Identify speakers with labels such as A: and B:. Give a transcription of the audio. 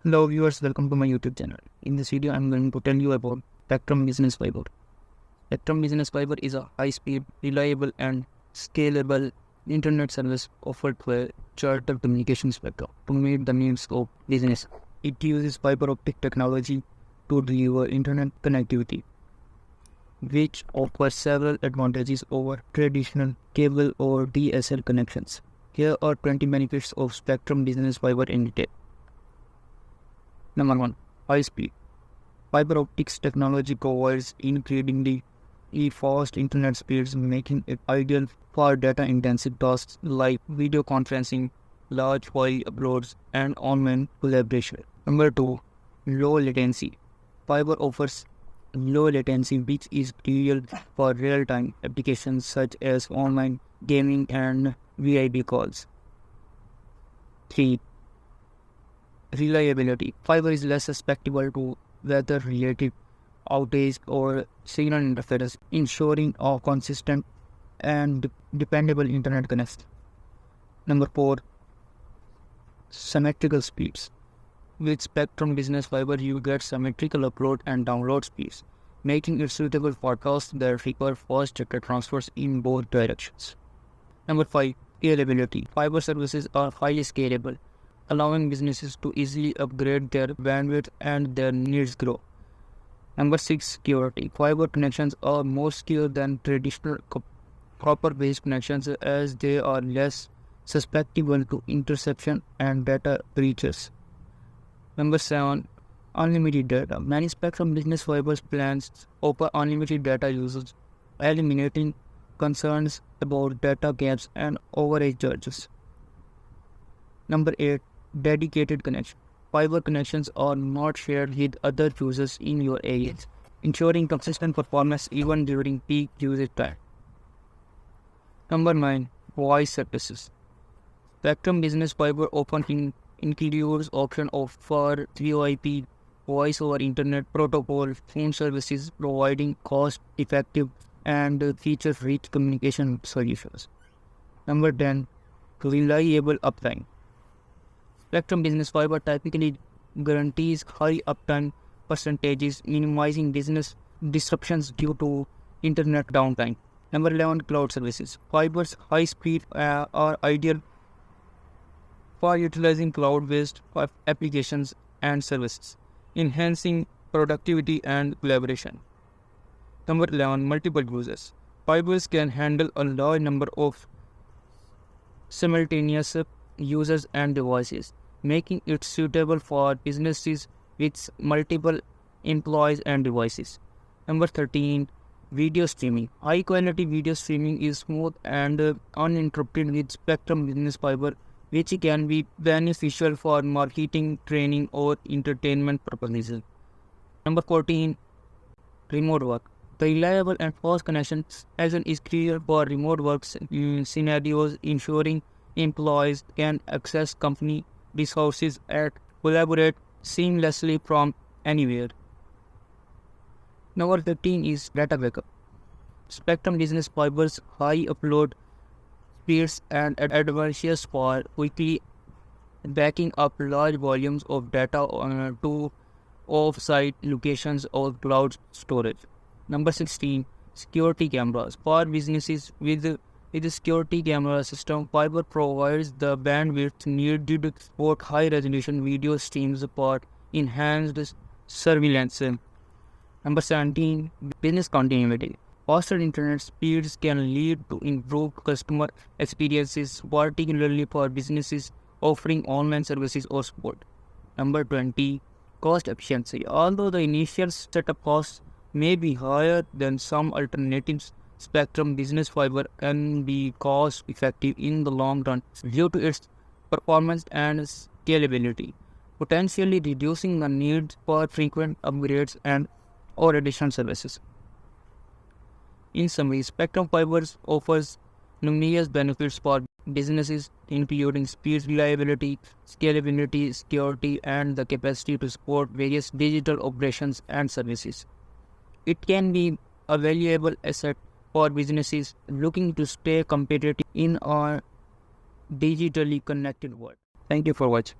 A: Hello viewers, welcome to my YouTube channel. In this video, I'm going to tell you about Spectrum Business Fiber. Spectrum Business Fiber is a high-speed, reliable, and scalable internet service offered by Charter Communication Spectrum to meet the needs of business. It uses fiber optic technology to deliver internet connectivity, which offers several advantages over traditional cable or DSL connections. Here are 20 benefits of Spectrum Business Fiber in detail. Number 1. High speed. Fiber optics technology provides incredibly fast internet speeds, making it ideal for data-intensive tasks like video conferencing, large file uploads, and online collaboration. Number 2. Low latency. Fiber offers low latency, which is ideal for real-time applications such as online gaming and VIP calls. 3. Reliability. Fiber is less susceptible to weather-related outage or signal interference, ensuring a consistent and dependable internet connection. Number 4. Symmetrical speeds. With Spectrum Business Fiber, you get symmetrical upload and download speeds, making it suitable for tasks that require fast data transfers in both directions. Number 5. Scalability. Fiber services are highly scalable, allowing businesses to easily upgrade their bandwidth and their needs grow. Number 6. Security. Fiber connections are more secure than traditional copper-based connections as they are less susceptible to interception and data breaches. Number 7. Unlimited data. Many Spectrum Business Fibers plans offer unlimited data usage, eliminating concerns about data caps and overage charges. Number 8. Dedicated connection. Fiber connections are not shared with other users in your areas, ensuring consistent performance even during peak usage time. Number 9. Voice services. Spectrum Business Fiber often includes option for VoIP, voice over internet protocol, phone services, providing cost-effective and feature-rich communication solutions. Number 10. Reliable uptime. Spectrum Business Fiber typically guarantees high uptime percentages, minimizing business disruptions due to internet downtime. Number 11. Cloud services. Fiber's high speed are ideal for utilizing cloud-based applications and services, enhancing productivity and collaboration. Number 11. Multiple users. Fibers can handle a large number of simultaneous users and devices, making it suitable for businesses with multiple employees and devices. Number 13. Video streaming. High quality video streaming is smooth and uninterrupted with Spectrum Business Fiber, which can be beneficial for marketing, training, or entertainment purposes. Number 14. Remote work. The reliable and fast connection is crucial for remote work scenarios, ensuring employees can access company resources and collaborate seamlessly from anywhere. Number 15 is data backup. Spectrum Business Fiber's high upload speeds and advantages for quickly backing up large volumes of data to off-site locations or cloud storage. Number 16. Security cameras. For businesses with a security camera system, Fiber provides the bandwidth needed to support high-resolution video streams for enhanced surveillance. Number 17. Business continuity. Faster internet speeds can lead to improved customer experiences, particularly for businesses offering online services or support. Number 20. Cost efficiency. Although the initial setup costs may be higher than some alternatives, Spectrum Business Fiber can be cost effective in the long run due to its performance and scalability, potentially reducing the need for frequent upgrades and or additional services. In summary, Spectrum Fibers offers numerous benefits for businesses, including speed, reliability, scalability, security, and the capacity to support various digital operations and services. It can be a valuable asset for businesses looking to stay competitive in a digitally connected world. Thank you for watching.